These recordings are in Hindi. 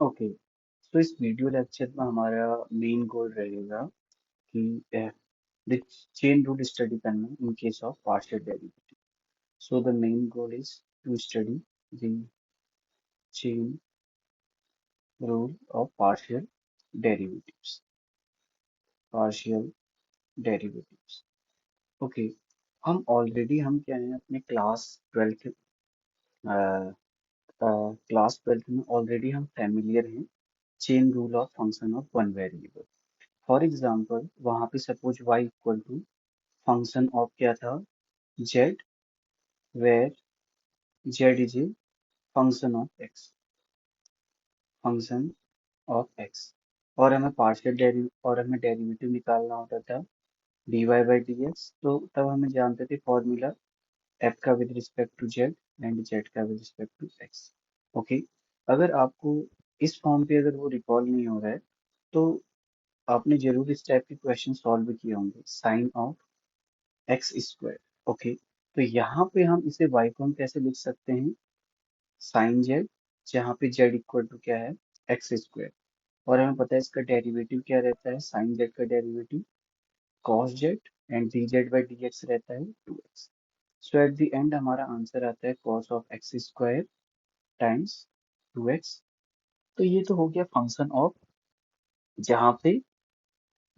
ओके, तो इस वीडियो लेक्चर में हमारा मेन गोल रहेगा कि द चेन रूल स्टडी करना in case of partial derivative. So the main goal is to study the chain rule of derivatives partial derivatives. Okay, हम क्या है अपने क्लास ट्वेल्थ में ऑलरेडी हम फैमिलियर हैं chain rule of function of one variable. For example वहां पे suppose y equal to function of क्या था z, where z is a function of x. और हमें डेरिवेटिव निकालना होता था dy बाई dx. तो तब हमें जानते थे फॉर्मूला f का with respect to z and z का with respect to x. Okay, अगर आपको इस फॉर्म पे अगर वो रिकॉल नहीं हो रहा है तो आपने जरूर इस टाइप के क्वेश्चन सॉल्व किए होंगे. Sine of x square. Okay, तो यहाँ पे हम इसे y को हम कैसे लिख सकते हैं साइन जेड, जहाँ पे z इक्वल टू क्या है एक्स स्क्वायर. और हमें पता है इसका डेरिवेटिव क्या रहता है साइन जेड का derivative cos Z and D Z by D x रहता है 2x. So at the end हमारा आंसर आता है cos of x square times 2x. तो ये तो हो गया फंक्शन ऑफ जहाँ पे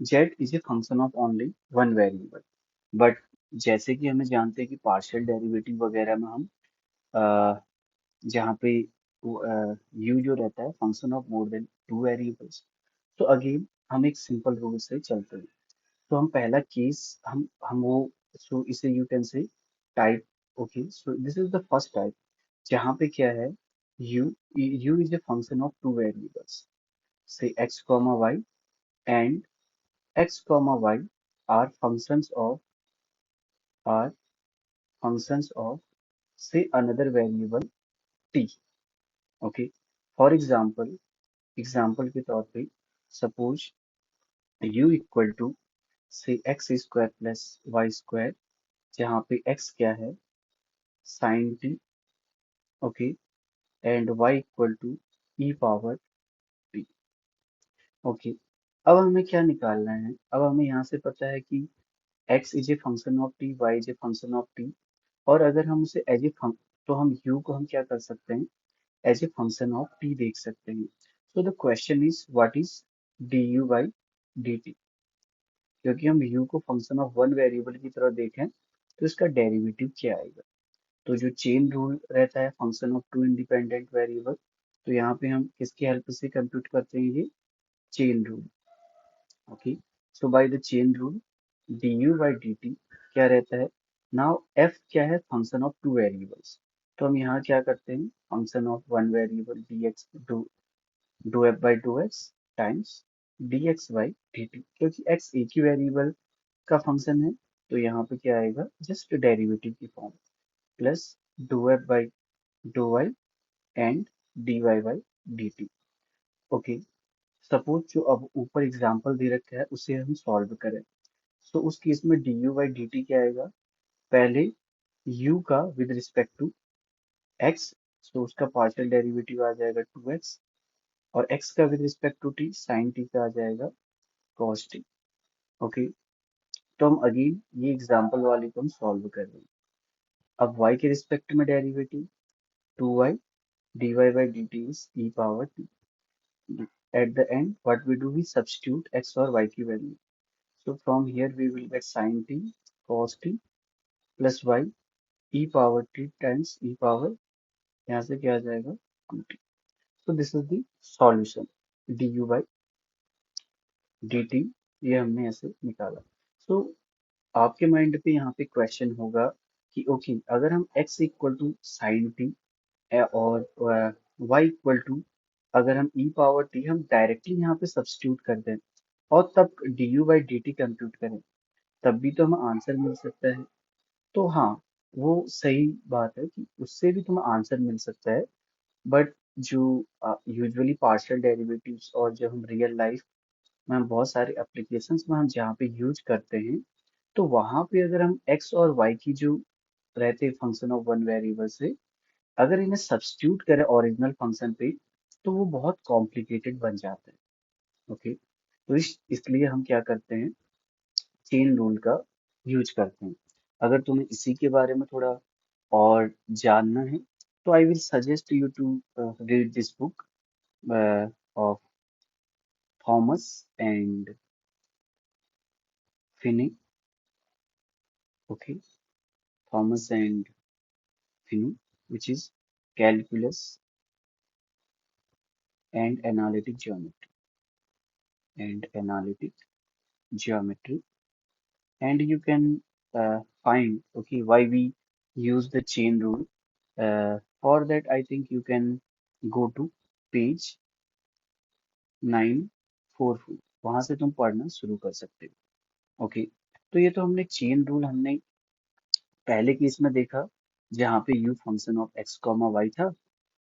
z is a function of only one variable. But जैसे कि हमें जानते हैं कि पार्शियल डेरिवेटिव वगैरह में हम जहाँ पे यू जो रहता है function of more than two variables. तो अगेन हम एक सिंपल रूल से चलते हैं. तो हम पहला केस हम वो सो इसे you can say type. Okay, so this is the first type जहाँ पे क्या है U U is a function of two variables say X comma Y and X comma Y are are functions of say another variable T. Okay, for example के तौर पे suppose u equal to say X square plus Y square, जहाँ पे x क्या है sine T. Okay, and y equal to e power t. Okay, अब हमें क्या निकालना है. अब हमें यहाँ से पता है कि x is a function of T, y is a function of T. और अगर हम उसे एज ए तो हम u को हम क्या कर सकते हैं as a function of t देख सकते हैं. So the question is what is d u by d t. क्योंकि हम u को फंक्शन ऑफ वन वेरिएबल की तरह देखें तो इसका डेरिवेटिव क्या आएगा. तो जो चेन रूल रहता है function of two independent variable, तो यहाँ पे हम किसकी हेल्प से कंप्यूट करते हैं ये chain rule. Okay, so by the chain rule D u by d t क्या रहता है. नाउ एफ क्या है फंक्शन ऑफ टू वेरिएबल्स. तो हम यहाँ क्या करते हैं function of one variable D x do f by do x times D x by d t. क्योंकि एक्स एक ही वेरिएबल का फंक्शन है तो यहाँ पे क्या आएगा जस्ट डेरिवेटिव की form plus do f by do y and d y by d t. Okay, suppose जो अब ऊपर एग्जाम्पल दे रखा है उसे हम सॉल्व करें. तो उस केस में d u by d t क्या आएगा पहले u का with respect to x, so उसका पार्शियल डेरिवेटिव आ जाएगा 2x. और x का with respect to t sine t का आ जाएगा cos t. ओके, तो हम अगेन ये एग्जाम्पल वाले को हम सॉल्व कर रहे हैं. अब y के रिस्पेक्ट में derivative 2y dy by dt is e power t. At the end, what we do, we substitute x और y की value. So from here we will get sin t cos t plus y e power t times e power, यहाँ से क्या आ जाएगा 2t. So this is the solution du by dt. ये हमने ऐसे निकाला. So आपके माइंड पे यहाँ पे क्वेश्चन होगा कि ओके अगर हम x equal to sine t और y इक्वल टू अगर हम e पावर t हम डायरेक्टली यहाँ पे सब्स्टिट्यूट कर दें और तब d u by d t compute करें तब भी तो हमें आंसर मिल सकता है. तो हाँ, वो सही बात है कि उससे भी तुम्हें आंसर मिल सकता है. बट जो यूजुअली पार्शियल डेरिवेटिव्स और जब हम रियल लाइफ में हम बहुत सारे एप्लीकेशंस में हम जहाँ पे यूज करते हैं तो वहाँ पे अगर हम एक्स और वाई की जो रहते हैं फंक्शन ऑफ वन वेरिएबल से अगर इन्हें सब्स्टिट्यूट करें ओरिजिनल फंक्शन पे तो वो बहुत कॉम्प्लिकेटेड बन जाता है। ओके, तो इसलिए हम क्या करते हैं, चेन रूल का यूज करते हैं। अगर तुम्हें इसी के बारे में थोड़ा और जानना है तो I will suggest you to read this book of Thomas and Finney. Okay, Thomas and Finney, which is calculus and analytic geometry. And you can find, okay, why we use the chain rule. For that, I think you can go to page 944, वहां से तुम पढ़ना शुरू कर सकते हो। ओके, तो ये तो हमने चेन रूल हमने पहले केस में देखा, जहाँ पे u function of x comma y था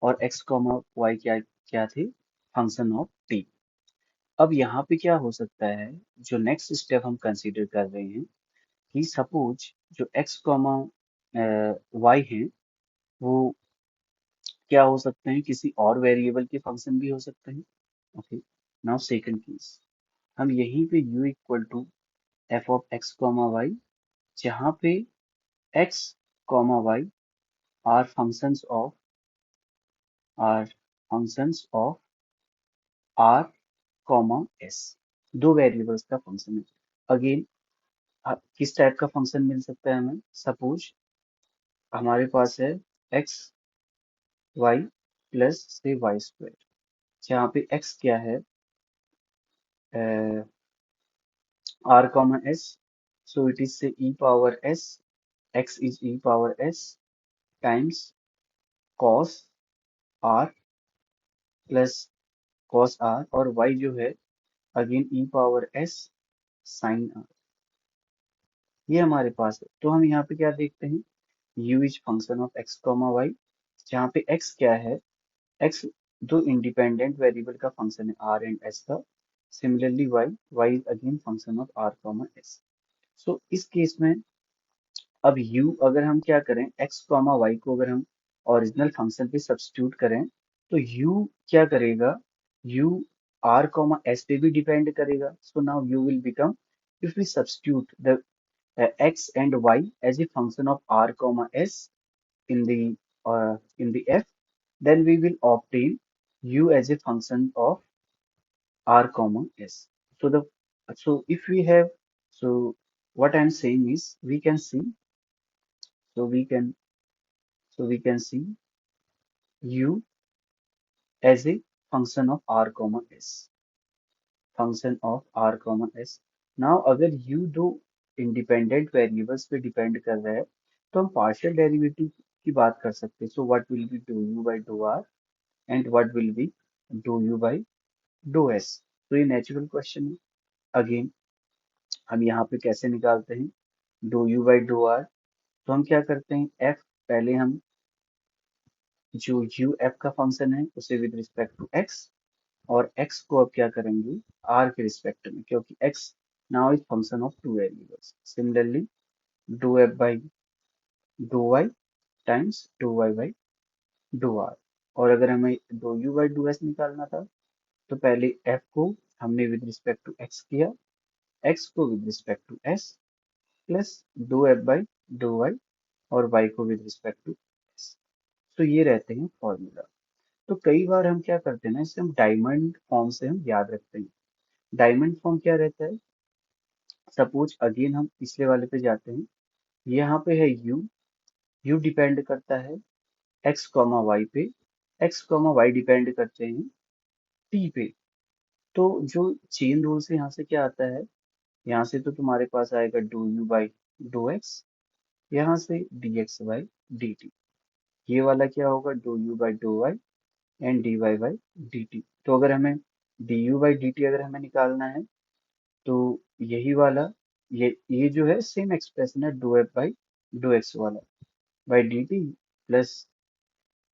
और x कॉमा वाई क्या क्या थे, फंक्शन ऑफ t। अब यहाँ पे क्या हो सकता है, जो नेक्स्ट स्टेप हम कंसीडर कर रहे हैं कि सपोज जो x कॉमा वाई है वो क्या हो सकते हैं, किसी और वेरिएबल के फंक्शन भी हो सकते हैं। ओके, नाउ सेकंड केस, हम यहीं पे u equal to F of X comma Y, जहाँ पे x comma Y are functions of R comma S, दो वेरिएबल्स का फंक्शन है। अगेन किस टाइप का फंक्शन मिल सकता है हमें, सपोज हमारे पास है X Y plus say Y square, जहाँ पे एक्स क्या है, R comma S, so it is say E power S, X is E power S times cos R plus cos r, और वाई जो है again e power s sine r, ये हमारे पास है। तो हम यहाँ पे क्या देखते हैं, u is function of x comma Y, जहाँ पे x क्या है, x दो इंडिपेंडेंट वेरिएबल का फंक्शन है r एंड s का। Similarly y is again function of r comma s। So इस केस में अब u अगर हम क्या करें, x कॉमा वाई को अगर हम ओरिजिनल फंक्शन पे सब्स्टिट्यूट करें तो u क्या करेगा, u r कॉमा s पे भी डिपेंड करेगा। So now u will become, if we substitute the x and y as a function of r comma s in the f, then we will obtain u as a function of r comma s. So the so if we have, so what I'm saying is we can see, so we can we can see u as a function of r comma s, function of r comma s। Now अगर u दो इंडिपेंडेंट वेरिएबल्स पे डिपेंड कर रहा है तो हम पार्शियल डेरिवेटिव की बात कर सकते हैं। So what will be do u by do r and what will be do u by do s। तो ये नेचुरल क्वेश्चन है। अगेन हम यहाँ पे कैसे निकालते हैं do u by do r, तो हम क्या करते हैं, f पहले हम जो u f का फंक्शन है उसे विद रिस्पेक्ट टू x, और x को अब क्या करेंगे r के रिस्पेक्ट में, क्योंकि x now is function of two variables. Similarly do f by do y times do y by do r। और अगर हमें do u by do s निकालना था तो पहले f को हमने विद रिस्पेक्ट टू x किया, x को with respect to s, plus do f by do y, और y को विद रिस्पेक्ट टू s। तो ये रहते हैं फॉर्मूला। तो कई बार हम क्या करते हैं ना, इसे हम डायमंड फॉर्म से हम याद रखते हैं। डायमंड फॉर्म क्या रहता है, सपोज अगेन हम पिछले वाले पे जाते हैं, यहाँ पे है u, u डिपेंड करता है x कॉमा वाई पे, x कॉमा वाई डिपेंड करते हैं t पे। तो जो चेन रूल से यहाँ से क्या आता है, यहाँ से तो तुम्हारे पास आएगा do u by do x, यहाँ से d x by d t, ये वाला क्या होगा do u by do y and d y by d t. तो अगर हमें d u by d t अगर हमें निकालना है तो यही वाला, ये जो है सेम एक्सप्रेशन है do f by do x वाला बाई डी टी, प्लस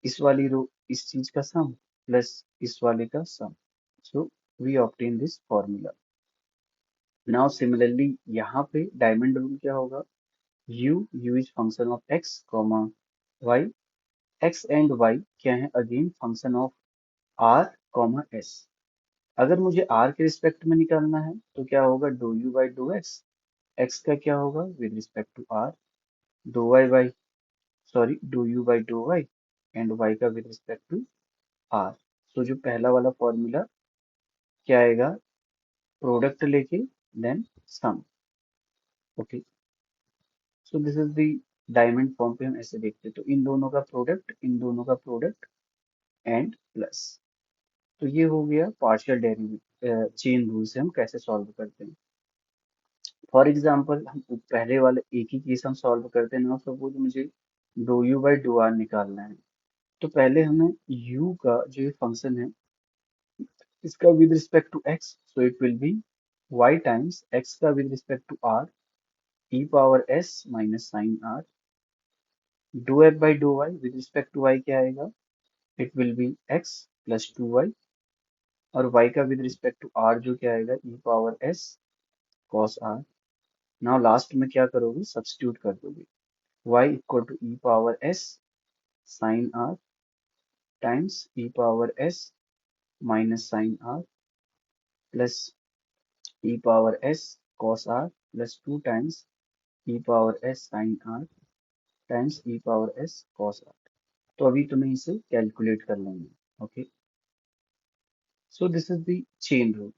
इस वाली रो इस चीज का सम प्लस इस वाले का sum. So we obtain this formula. Now similarly यहाँ पे डायमंड रूल क्या होगा, u is function of x comma y, x and y क्या है again function of R comma S. अगर मुझे आर के रिस्पेक्ट में निकालना है तो क्या होगा, do u by do x. X का क्या होगा with respect to r, do y by, sorry do u by do y, and y का विद रिस्पेक्ट टू आर। तो जो पहला वाला फॉर्मूला क्या आएगा, प्रोडक्ट लेके then sum. Okay, so this is the diamond form पे हम ऐसे देखते हैं, तो इन दोनों का प्रोडक्ट, इन दोनों का प्रोडक्ट एंड प्लस। तो ये हो गया पार्शियल डेरिवेटिव चेन रूल से हम कैसे सॉल्व करते हैं। फॉर एग्जाम्पल हम पहले वाले एक ही केस हम सॉल्व करते हैं ना, सपोज मुझे do u by do r निकालना है। तो पहले हमें u का जो ये फंक्शन है इसका with respect to x, so it will be y times x का with respect to r e power s minus sine r, do f by do y with respect to y क्या आएगा, it will be x plus two y, और y का विद रिस्पेक्ट टू r जो क्या आएगा e power s cos r। Now last में क्या करोगे, सब्स्टिट्यूट कर दोगे, y equal to e power s sine r times e power s minus sine r plus e power s cos r plus two times e power s sin r times e power s cos r। तो अभी तुम्हें इसे कैलकुलेट कर लेंगे। Okay, so this is the chain rule.